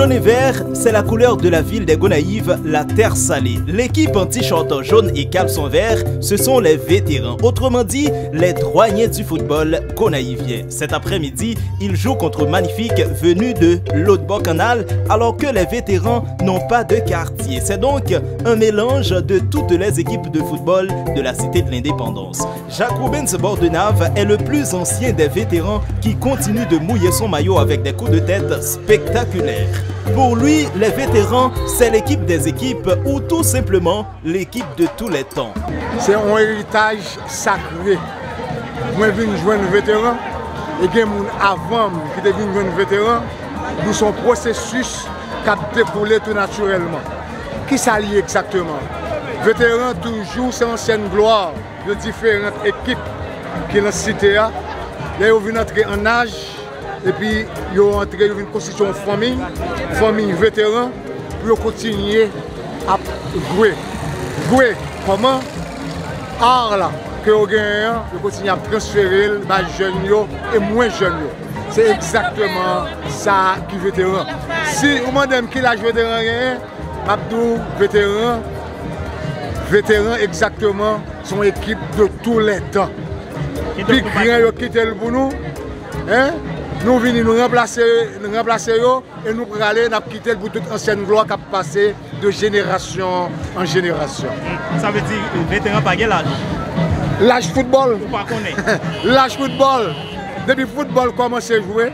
Jaune et vert, c'est la couleur de la ville des Gonaïves, la terre salée. L'équipe en t-shirt jaune et caleçon vert, ce sont les vétérans. Autrement dit, les douaniers du football gonaïvien. Cet après-midi, ils jouent contre Magnifique, venu de l'autre bord canal, alors que les vétérans n'ont pas de quartier. C'est donc un mélange de toutes les équipes de football de la cité de l'Indépendance. Jacques Rubens Bordenave est le plus ancien des vétérans qui continue de mouiller son maillot avec des coups de tête spectaculaires. Pour lui, les vétérans, c'est l'équipe des équipes ou tout simplement l'équipe de tous les temps. C'est un héritage sacré. Moi, je viens jouer un vétéran et il y a des gens avant qui deviennent jouer un vétéran, nous son processus qui a découlé tout naturellement. Qui s'allie exactement? Vétéran, toujours, c'est ancienne gloire de différentes équipes qui sont dans la cité. Là, ils viennent entrer en âge. Et puis, ils ont entré dans une constitution de famille vétéran, pour continuer à jouer. Jouer comment? Art là, que vous gagnez, vous continuez à transférer les jeunes et moins jeunes. C'est exactement ça qui est vétéran. Si vous me demandez qui l'a joué vétéran, Abdou, vétéran exactement, son équipe de tous les temps. Puis grand qui quitté pour nous, hein? Nous venons nous remplacer et nous pour aller quitter pour toute ancienne gloire qui a passé de génération en génération. Ça veut dire vétéran pas l'âge? L'âge football. Ou pas connaître? L'âge football. Depuis le football commence à jouer,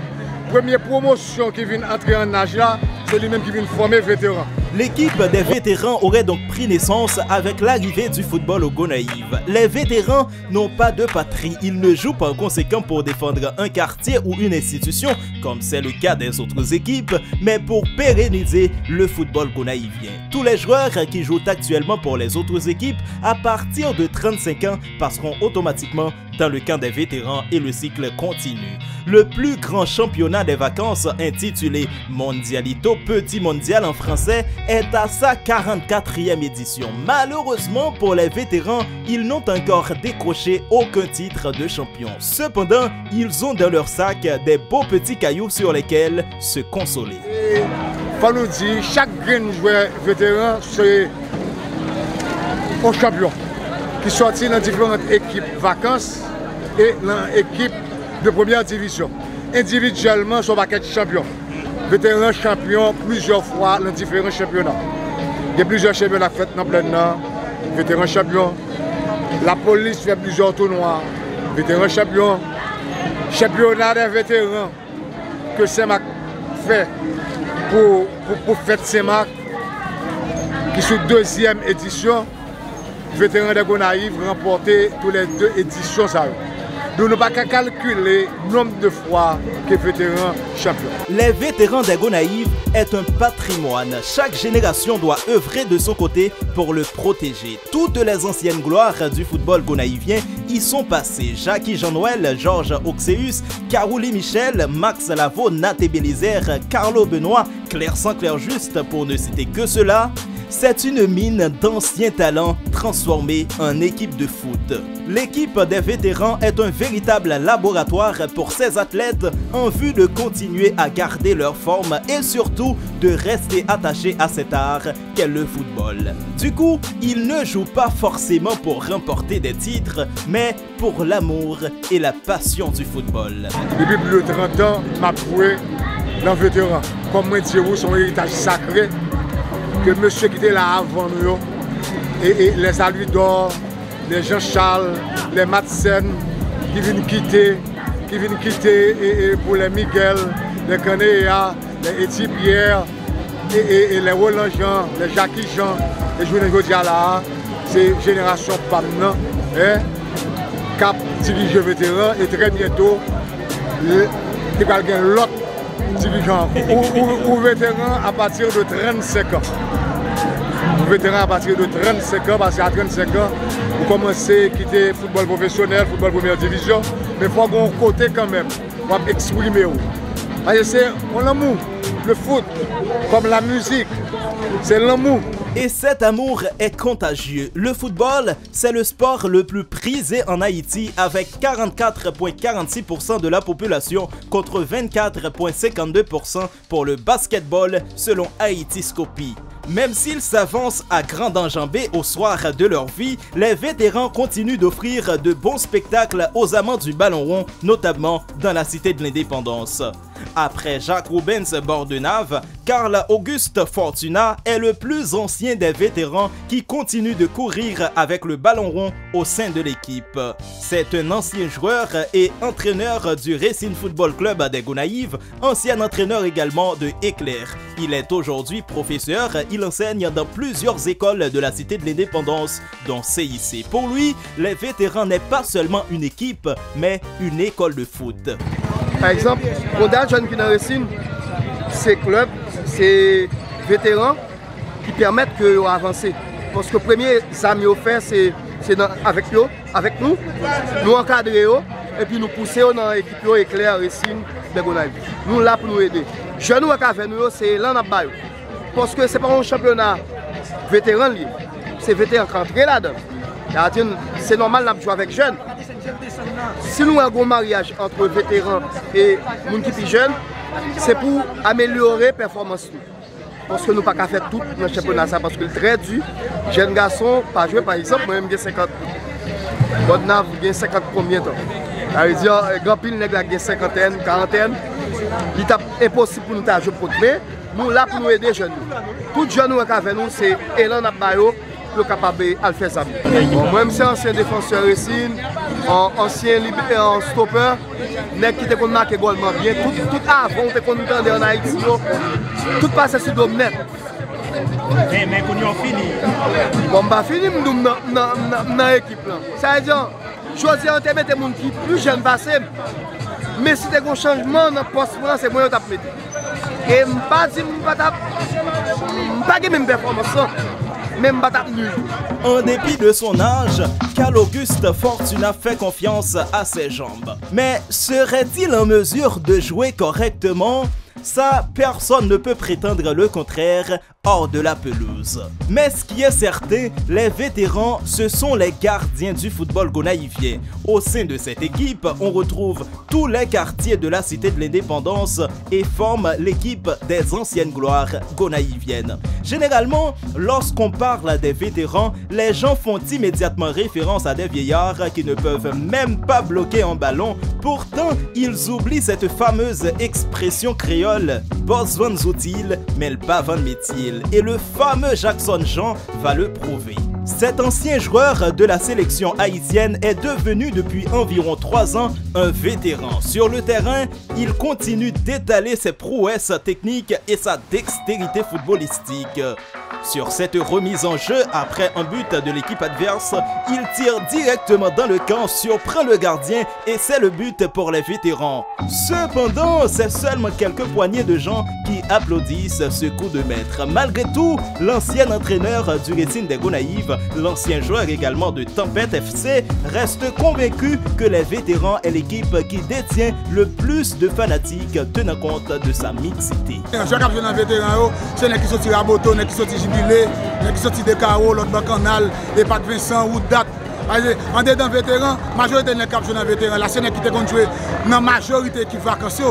première promotion qui vient entrer en âge là, c'est lui-même qui vient former vétéran. L'équipe des vétérans aurait donc pris naissance avec l'arrivée du football au Gonaïves. Les vétérans n'ont pas de patrie, ils ne jouent par conséquent pour défendre un quartier ou une institution, comme c'est le cas des autres équipes, mais pour pérenniser le football gonaïvien. Tous les joueurs qui jouent actuellement pour les autres équipes, à partir de 35 ans, passeront automatiquement dans le camp des vétérans et le cycle continue. Le plus grand championnat des vacances intitulé Mondialito Petit Mondial en français est à sa 44e édition. Malheureusement pour les vétérans, ils n'ont encore décroché aucun titre de champion. Cependant, ils ont dans leur sac des beaux petits cailloux sur lesquels se consoler. Il faut nous dire, chaque joueur vétéran, c'est un champion qui sortit dans différentes équipes vacances et dans l'équipe de première division. Individuellement, son paquet de champions. Vétéran champion plusieurs fois dans différents championnats. Il y a plusieurs championnats faits dans plein nord. Vétéran champion. La police fait plusieurs tournois. Vétéran champion. Championnat des vétérans que Saint-Marc fait pour fête Saint-Marc, qui est deuxième édition. Vétérans de Gonaïves remporté toutes les deux éditions. Nous n'avons pas qu'à calculer le nombre de fois que vétérans champions. Les vétérans des Gonaïves est un patrimoine. Chaque génération doit œuvrer de son côté pour le protéger. Toutes les anciennes gloires du football gonaïvien y sont passées. Jackie Jean-Noël, Georges Auxeus, Carouli Michel, Max Lavo, Naté Bélizer, Carlo Benoît, Claire Saint-Clair Juste pour ne citer que cela. C'est une mine d'anciens talents transformés en équipe de foot. L'équipe des vétérans est un véritable laboratoire pour ces athlètes en vue de continuer à garder leur forme et surtout de rester attachés à cet art qu'est le football. Du coup, ils ne jouent pas forcément pour remporter des titres, mais pour l'amour et la passion du football. Depuis plus de 30 ans, je joué dans le vétéran. Comme moi, je son héritage sacré. Que monsieur qui était là avant nous, et les Aluis d'Or, les Jean-Charles, les Madsen, qui viennent quitter, et pour les Miguel, les Canéa, les Eti Pierre, et les Roland Jean, les Jackie Jean, les journées de là, c'est génération PAM, cap dirigeant vétéran, et très bientôt, il va y avoir l'autre dirigeant ou vétéran à partir de 35 ans. Vétéran à partir de 35 ans, parce qu'à 35 ans, vous commencez à quitter le football professionnel, le football première division, mais il faut avoir un côté quand même, pour exprimer. Parce que c'est l'amour, le foot, comme la musique, c'est l'amour. Et cet amour est contagieux. Le football, c'est le sport le plus prisé en Haïti avec 44,46% de la population contre 24,52% pour le basketball selon Haïti Scopie. Même s'ils s'avancent à grande enjambée au soir de leur vie, les vétérans continuent d'offrir de bons spectacles aux amants du ballon rond, notamment dans la Cité de l'Indépendance. Après Jacques Rubens Bordenave, Carl Auguste Fortuna est le plus ancien des vétérans qui continue de courir avec le ballon rond au sein de l'équipe. C'est un ancien joueur et entraîneur du Racing Football Club des Gonaïves, ancien entraîneur également de Éclair. Il est aujourd'hui professeur, il enseigne dans plusieurs écoles de la Cité de l'Indépendance, dont CIC. Pour lui, les vétérans n'est pas seulement une équipe, mais une école de foot. Par exemple, on a des jeunes qui dans Racine, ces clubs, ces vétérans qui permettent qu'ils avancent. Parce que le premier amis au fait, c'est avec nous encadrer et puis nous pousser dans l'équipe Éclair, Racine, des Gonaïves. Nous là pour nous aider. Jeunes qui avec nous, c'est l'an à bail. Parce que ce n'est pas un championnat vétéran, c'est vétéran qui entrent là-dedans. C'est normal de jouer avec jeunes. Si nous avons un mariage entre vétérans et les qui sont jeunes, c'est pour améliorer la performance. Parce que nous ne pouvons pas faire tout dans le championnat, parce que c'est très dur. Jeunes garçons, pas jouer par exemple, moi-même j'ai 50. Bodnav j'ai 50 combien de temps. Ça veut dire, grand pile nèg la gen 50, 40. Il est impossible pour nous de jouer pour mais nous là pour nous aider jeunes. Tout jeunes qui avec nous, c'est Elan Abayo pour capable de faire ça. Moi-même c'est ancien défenseur Racine, ancien stopper, nèg qui te marqué également bien. Tout avant te connait en Haïti, tout passe sur Domnet. Mais qu'on y a fini. Bon, bah fini dans l'équipe là. Ça veut dire, choisir un thème des gens qui plus jeunes passé. Mais si tu as un changement dans le poste, c'est moi qui t'ai mis. Et je ne pas dire que je même performance, mais je ne pas nul. En dépit de son âge, Carl Auguste Fortuna fait confiance à ses jambes. Mais serait-il en mesure de jouer correctement? Ça, personne ne peut prétendre le contraire hors de la pelouse. Mais ce qui est certain, les vétérans, ce sont les gardiens du football gonaïvien. Au sein de cette équipe, on retrouve tous les quartiers de la Cité de l'Indépendance et forment l'équipe des anciennes gloires gonaïviennes. Généralement, lorsqu'on parle des vétérans, les gens font immédiatement référence à des vieillards qui ne peuvent même pas bloquer un ballon. Pourtant, ils oublient cette fameuse expression créole Boss van Zoutil, mais le pas van Métil. Et le fameux Jackson Jean va le prouver. Cet ancien joueur de la sélection haïtienne est devenu depuis environ 3 ans un vétéran. Sur le terrain, il continue d'étaler ses prouesses techniques et sa dextérité footballistique. Sur cette remise en jeu, après un but de l'équipe adverse, il tire directement dans le camp, surprend le gardien et c'est le but pour les vétérans. Cependant, c'est seulement quelques poignées de gens qui applaudissent ce coup de maître. Malgré tout, l'ancien entraîneur du Racing des Gonaïves, l'ancien joueur également de Tempête FC, reste convaincu que les vétérans est l'équipe qui détient le plus de fanatiques tenant compte de sa mixité. Un joueur qui a vétéran, c'est les qui sont tirés à moto, les qui sont jubilés, les qui sont de Caro, l'autre bacanal, et pas de Vincent ou date. En dedans vétéran, la majorité des cap jeunes vétérans, la scène qui est joué dans la majorité qui vacance. Si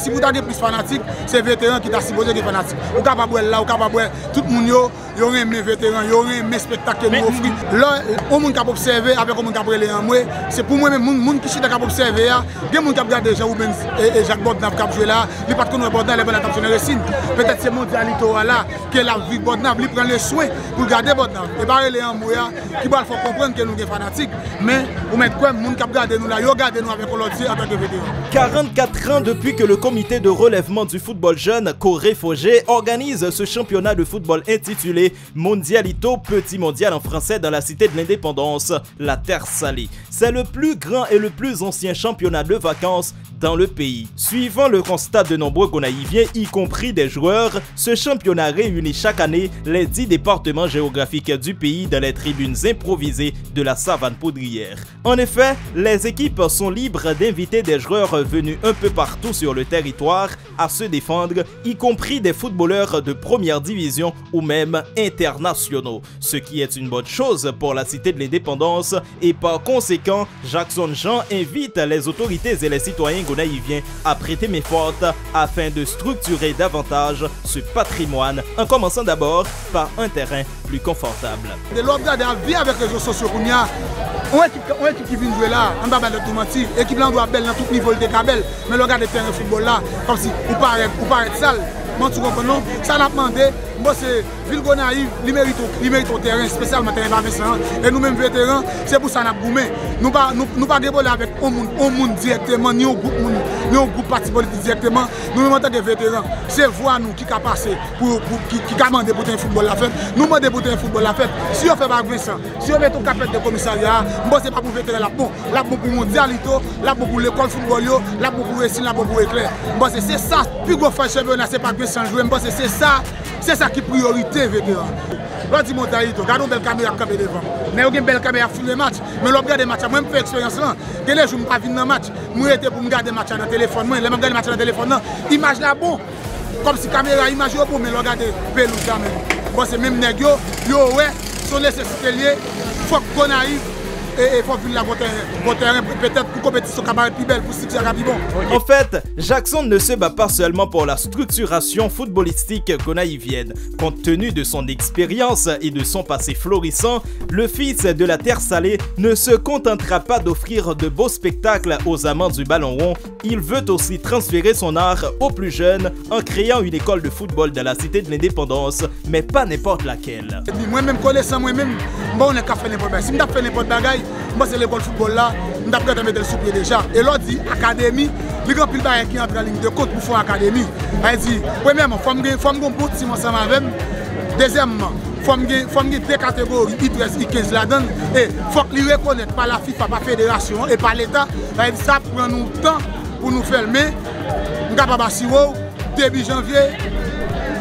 vous avez plus fanatique, c'est vétéran qui t'a supposé être fanatique. Vous capable là, vous capable tout le monde y aurait mes vétérans, y aurait mes spectacles que nous offrons. Là, au monde qui a observé avec le monde qui a brûlé en moi, c'est pour moi même monde qui a observé, il y a des gens qui ont regardé Jean Rubens et Jacques Bodnav qui a joué là, il pas de connaître Bodnav, il est dans la Racine. Peut-être c'est mondialité là que la vie de Bodnav, il prend les soins pour garder Bodnav. Et pas les en moi qui va faire comprendre que nous sommes fanatiques, mais vous mettez quoi, les gens qui regardent nous là, ils regardent nous avec l'autre en tant que vétéran. 44 ans depuis que le comité de relèvement du football jeune, Corée Fogé, organise ce championnat de football intitulé Mondialito, petit mondial en français dans la Cité de l'Indépendance, la Terre Salée. C'est le plus grand et le plus ancien championnat de vacances dans le pays. Suivant le constat de nombreux Gonaïviens, y compris des joueurs, ce championnat réunit chaque année les 10 départements géographiques du pays dans les tribunes improvisées de la savane poudrière. En effet, les équipes sont libres d'inviter des joueurs venus un peu partout sur le territoire à se défendre, y compris des footballeurs de première division ou même internationaux, ce qui est une bonne chose pour la cité de l'indépendance et par conséquent, Jackson Jean invite les autorités et les citoyens gonaïviens à prêter main forte afin de structurer davantage ce patrimoine, en commençant d'abord par un terrain plus confortable. De l'autre côté, vie avec les réseaux sociaux, on équipe qui vient jouer là, on va pas tout mentir, l'équipe là doit belle dans tout niveau de cabelle, mais le regard de terrain de football là, comme si ou paraît sale. Ça n'a pas demandé, moi c'est Ville Gonaïve, il mérite au terrain, spécialement terrain par Vincent. Et nous-mêmes vétérans, c'est pour ça qu'on a goumé. Nous pas dévoiler avec un monde directement, ni au groupe parti politique directement. Nous-mêmes en tant que vétérans, c'est voir nous qui a passé, qui a demandé pour un football la fête. Nous demandons pour un football la fête. Si on fait pas Vincent, si on met tout capet de commissariat, moi c'est pas pour vétérans là, bon, là pour mondialité, là pour l'école football, là pour réussir, là pour éclair. Moi c'est ça, plus gros fait championnat, c'est pas sans jouer, c'est ça qui est priorité, vétéran. Là, dis-moi, regardons une belle caméra qui est devant. Mais il y a une belle caméra qui filme les matchs. Mais l'on regarde les matchs, moi, je fais l'expérience là. Que les jours, je ne vais pas venir dans le match. Moi, je pour regarder les matchs dans le téléphone. Moi, je regarde les matchs dans le téléphone. L'image là, bon. Comme si la caméra, image là, bon, mais regardez, pelouse là même. Bon, c'est même nègre, yo, ouais, son nécessité liée. Il faut qu'on arrive. Et il faut venir la terrain, peut-être pour compétition cabaret plus belle, pour si c'est plus bon. En fait, Jackson ne se bat pas seulement pour la structuration footballistique gonaïvienne. Compte tenu de son expérience et de son passé florissant, le fils de la terre salée ne se contentera pas d'offrir de beaux spectacles aux amants du ballon rond. Il veut aussi transférer son art aux plus jeunes en créant une école de football dans la cité de l'indépendance, mais pas n'importe laquelle. Moi-même, connaissant moi-même, bon, on n'a qu'à faire n'importe quoi. Si on a fait n'importe quoi, moi c'est l'école football là, on a prêt à mettre le souple déjà. Et l'autre dit académie, les grands pile qui entre en ligne de côte pour faire académie. Elle dit, premièrement, il faut que je si ensemble avec. Deuxièmement, il faut que deux catégories, I13, I15 là-dedans. Et il faut qu'ils reconnaissent par la FIFA, par la fédération et par l'État. Elle dit, ça prend nous temps pour nous faire. Mais, nous sommes capable de début janvier,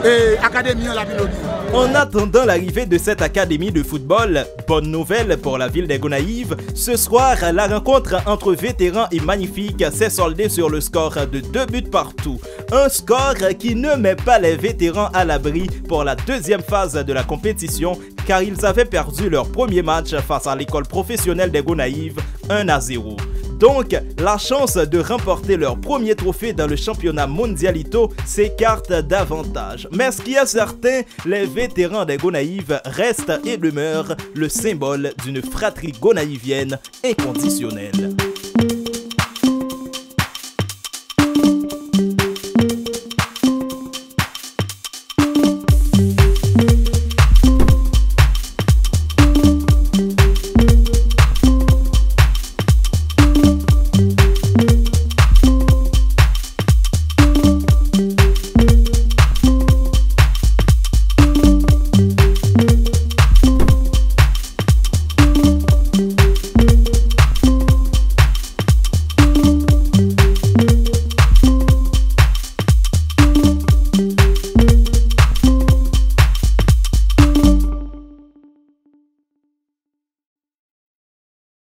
et académie en la ville. En attendant l'arrivée de cette académie de football, bonne nouvelle pour la ville des Gonaïves, ce soir, la rencontre entre vétérans et magnifiques s'est soldée sur le score de 2 buts partout. Un score qui ne met pas les vétérans à l'abri pour la deuxième phase de la compétition, car ils avaient perdu leur premier match face à l'école professionnelle des Gonaïves 1-0. Donc, la chance de remporter leur premier trophée dans le championnat mondialito s'écarte davantage. Mais ce qui est certain, les vétérans des Gonaïves restent et demeurent le symbole d'une fratrie gonaïvienne inconditionnelle.